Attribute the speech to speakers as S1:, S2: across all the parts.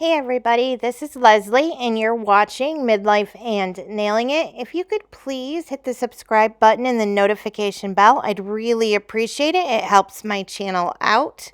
S1: Hey everybody, this is Leslie and you're watching Midlife and Nailing It. If you could please hit the subscribe button and the notification bell, I'd really appreciate it. It helps my channel out.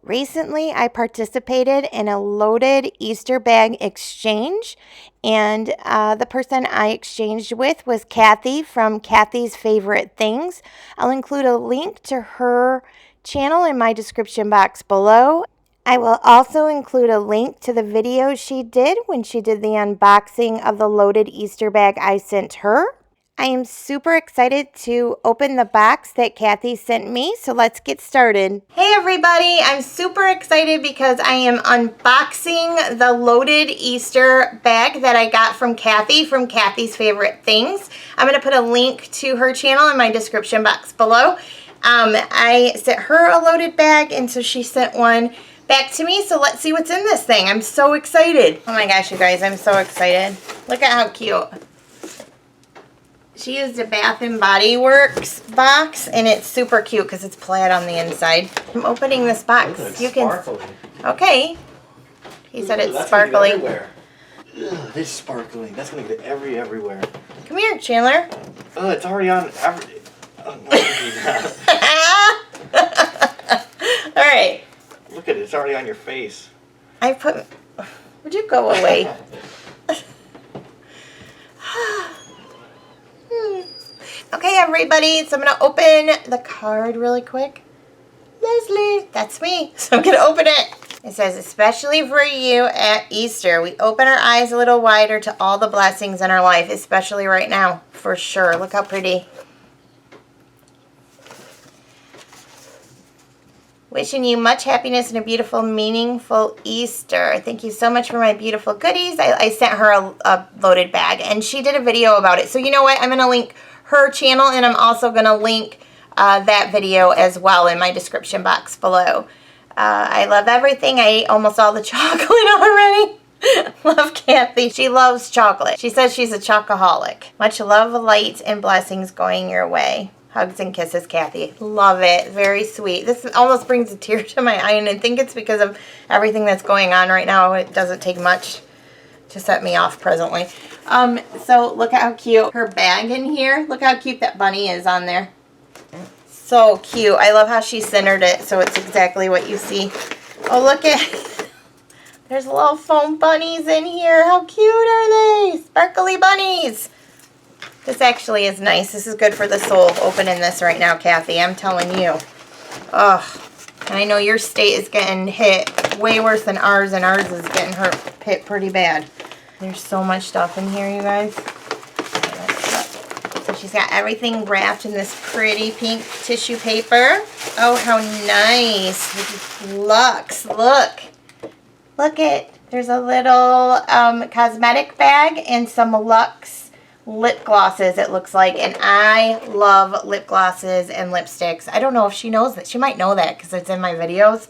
S1: Recently, I participated in a loaded Easter bag exchange, and the person I exchanged with was Kathy from Kathy's Favorite Things. I'll include a link to her channel in my description box below. I will also include a link to the video she did when she did the unboxing of the loaded Easter bag I sent her. I am super excited to open the box that Kathy sent me, so let's get started. Hey everybody, I'm super excited because I am unboxing the loaded Easter bag that I got from Kathy's Favorite Things. I'm going to put a link to her channel in my description box below. I sent her a loaded bag, and so she sent one back to me, so let's see what's in this thing. I'm so excited. Oh my gosh, you guys, I'm so excited. Look at how cute. She used a Bath & Body Works box, and it's super cute because it's plaid on the inside. I'm opening this box.
S2: It's
S1: you
S2: sparkling.
S1: can. Okay. He said it's
S2: That's
S1: sparkly.
S2: Gonna get everywhere. Ugh, it's sparkling. That's gonna get everywhere.
S1: Come here, Chandler.
S2: Oh, it's already on every. Oh, no,
S1: All right.
S2: look at it. It's already on your face.
S1: I put. Would you go away? Okay, everybody, so I'm going to open the card really quick. Leslie, that's me. So I'm going to open it. It says, especially for you at Easter, we open our eyes a little wider to all the blessings in our life, especially right now, for sure. Look how pretty. Wishing you much happiness and a beautiful, meaningful Easter. Thank you so much for my beautiful goodies. I sent her a loaded bag, and she did a video about it. So you know what? I'm going to link her channel, and I'm also going to link that video as well in my description box below. I love everything. I ate almost all the chocolate already. Love Kathy. She loves chocolate. She says she's a chocoholic. Much love, light, and blessings going your way. Hugs and kisses, Kathy. Love it. Very sweet. This almost brings a tear to my eye, and I think it's because of everything that's going on right now. It doesn't take much to set me off presently. So look at how cute her bag in here. Look how cute that bunny is on there. So cute. I love how she centered it so it's exactly what you see. Oh, look at there's little foam bunnies in here. How cute are they? Sparkly bunnies. This actually is nice. This is good for the soul, opening this right now, Kathy. I'm telling you. Ugh. I know your state is getting hit way worse than ours, and ours is getting hit pretty bad. There's so much stuff in here, you guys. So she's got everything wrapped in this pretty pink tissue paper. Oh, how nice. It looks. Look. Look it. There's a little cosmetic bag and some Luxe lip glosses, it looks like, and I love lip glosses and lipsticks. I don't know if she knows that. She might know that because it's in my videos.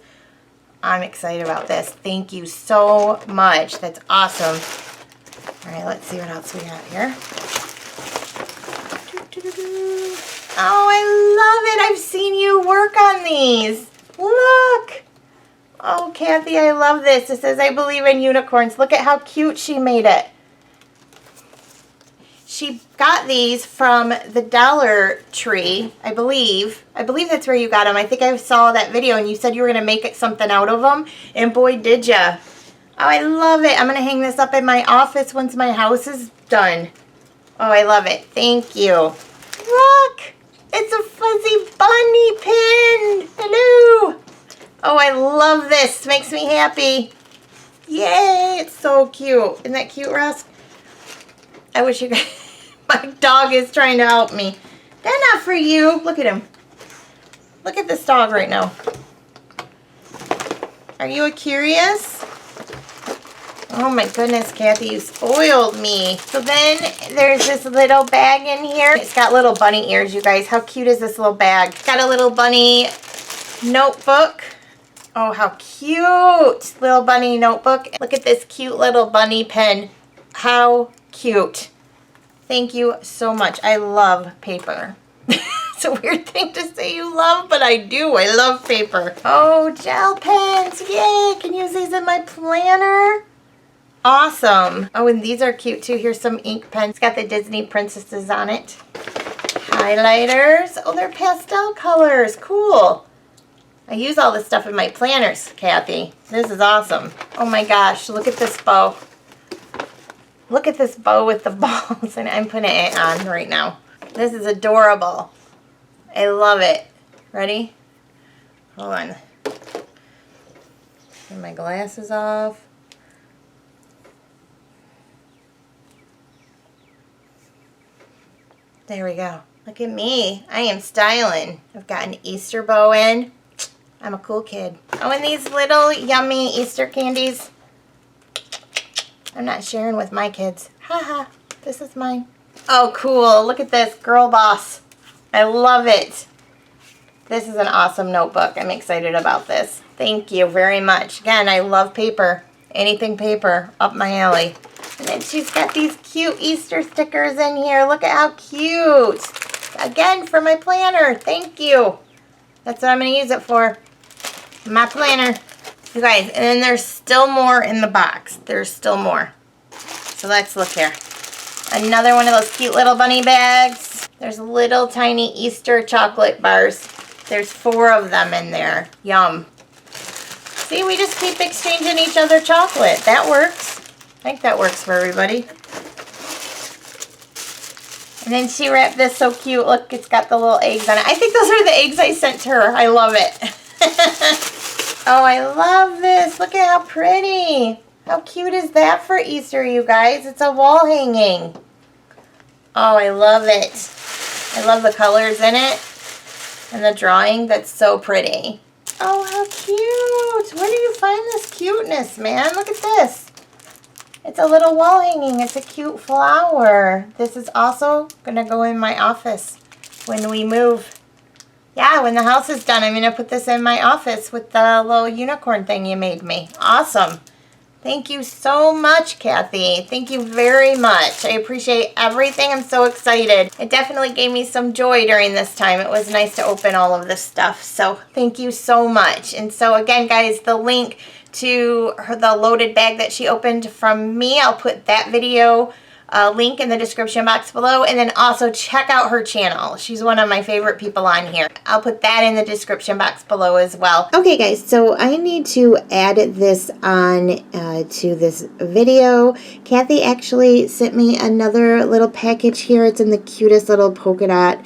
S1: I'm excited about this. Thank you so much. That's awesome. All right, let's see what else we got here. Oh, I love it. I've seen you work on these. Look. Oh, Kathy, I love this. It says, I believe in unicorns. Look at how cute she made it. She got these from the Dollar Tree, I believe. I believe that's where you got them. I think I saw that video, and you said you were going to make something out of them, and boy, did ya. Oh, I love it. I'm going to hang this up in my office once my house is done. Oh, I love it. Thank you. Look, it's a fuzzy bunny pin. Hello. Oh, I love this. Makes me happy. Yay, it's so cute. Isn't that cute, Russ? I wish you guys... My dog is trying to help me. They're not for you. Look at him. Look at this dog right now. Are you a curious? Oh my goodness, Kathy, you spoiled me. So then there's this little bag in here. It's got little bunny ears, you guys. How cute is this little bag? It's got a little bunny notebook. Oh, how cute. Little bunny notebook. Look at this cute little bunny pen. How cute. Thank you so much. I love paper. It's a weird thing to say you love, but I do. I love paper. Oh, gel pens. Yay. Can use these in my planner. awesome. Oh, and these are cute too. Here's some ink pens. It's got the Disney princesses on it. Highlighters. Oh, they're pastel colors. Cool. I use all this stuff in my planners, Kathy. This is awesome. Oh my gosh, look at this bow. Look at this bow with the balls, and I'm putting it on right now. This is adorable. I love it. Ready? Hold on. Get my glasses off. There we go. Look at me. I am styling. I've got an Easter bow in. I'm a cool kid. Oh, and these little yummy Easter candies. I'm not sharing with my kids. Haha, this is mine. Oh, cool. Look at this. Girl Boss. I love it. This is an awesome notebook. I'm excited about this. Thank you very much. Again, I love paper. Anything paper, up my alley. And then she's got these cute Easter stickers in here. Look at how cute. Again, for my planner. Thank you. That's what I'm going to use it for. My planner. You guys, and then there's still more in the box. There's still more. So let's look here. Another one of those cute little bunny bags. There's little tiny Easter chocolate bars. There's 4 of them in there. Yum. See, we just keep exchanging each other chocolate. That works. I think that works for everybody. And then she wrapped this so cute. Look, it's got the little eggs on it. I think those are the eggs I sent to her. I love it. Oh, I love this. Look at how pretty. How cute is that for Easter, you guys? It's a wall hanging. Oh, I love it. I love the colors in it. And the drawing, that's so pretty. Oh, how cute. Where do you find this cuteness, man? Look at this. It's a little wall hanging. It's a cute flower. This is also going to go in my office when we move. Yeah, when the house is done, I'm going to put this in my office with the little unicorn thing you made me. Awesome. Thank you so much, Kathy. Thank you very much. I appreciate everything. I'm so excited. It definitely gave me some joy during this time. It was nice to open all of this stuff. So thank you so much. And so again, guys, the link to the loaded bag that she opened from me, I'll put that video link in the description box below, and then also check out her channel. She's one of my favorite people on here. I'll put that in the description box below as well. Okay guys, so I need to add this on to this video. Kathy actually sent me another little package here. It's in the cutest little polka dot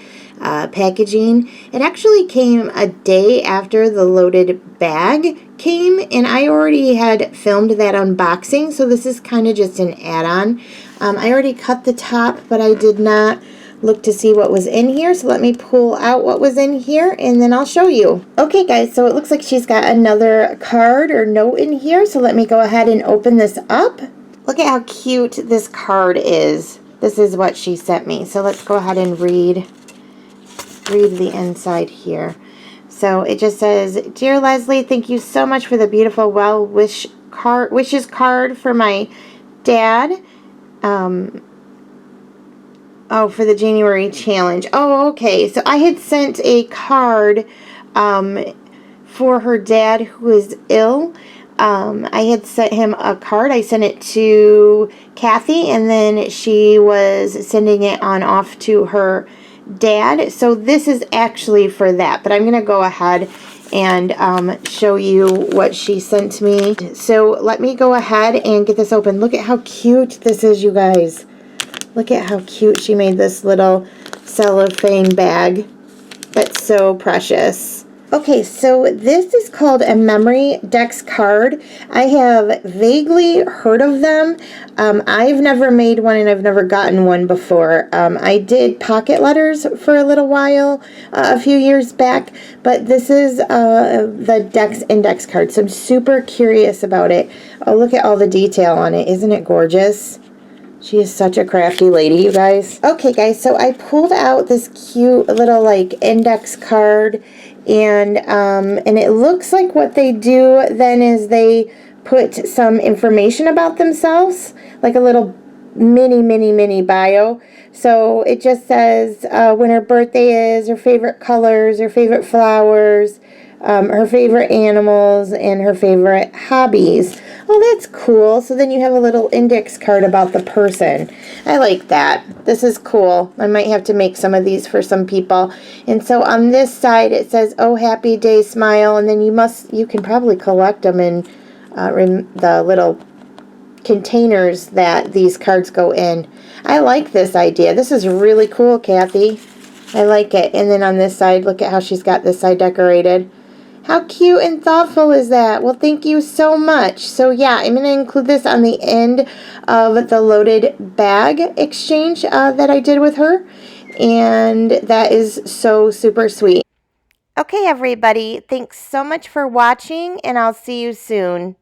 S1: packaging. It actually came a day after the loaded bag came, and I already had filmed that unboxing, so this is kind of just an add-on. I already cut the top, but I did not look to see what was in here, so let me pull out what was in here and then I'll show you. Okay guys, so it looks like she's got another card or note in here, so let me go ahead and open this up. Look at how cute this card is. This is what she sent me, so let's go ahead and read the inside here. So it just says, "Dear Leslie, thank you so much for the beautiful wishes card for my dad. Oh, for the January challenge." Oh, okay. So I had sent a card for her dad who is ill. I had sent him a card. I sent it to Kathy, and then she was sending it on off to her dad. So this is actually for that, but I'm going to go ahead and show you what she sent me. So let me go ahead and get this open. Look at how cute this is, you guys. Look at how cute she made this little cellophane bag. That's so precious. Okay, so this is called a memory Dex card. I have vaguely heard of them. I've never made one and I've never gotten one before. I did pocket letters for a little while, a few years back, but this is the Dex index card, so I'm super curious about it. Oh, look at all the detail on it. Isn't it gorgeous? She is such a crafty lady, you guys. Okay, guys, so I pulled out this cute little, like, index card, and it looks like what they do then is they put some information about themselves, like a little mini bio. So it just says when her birthday is, her favorite colors, her favorite flowers, her favorite animals, and her favorite hobbies. Oh, that's cool. So then you have a little index card about the person. I like that. This is cool. I might have to make some of these for some people. And so on this side it says, "Oh, happy day, smile," and then you can probably collect them in the little containers that these cards go in. I like this idea. This is really cool, Kathy. I like it. And then on this side, look at how she's got this side decorated. How cute and thoughtful is that? Well, thank you so much. So yeah, I'm going to include this on the end of the loaded bag exchange that I did with her. And that is so super sweet. Okay, everybody. Thanks so much for watching, and I'll see you soon.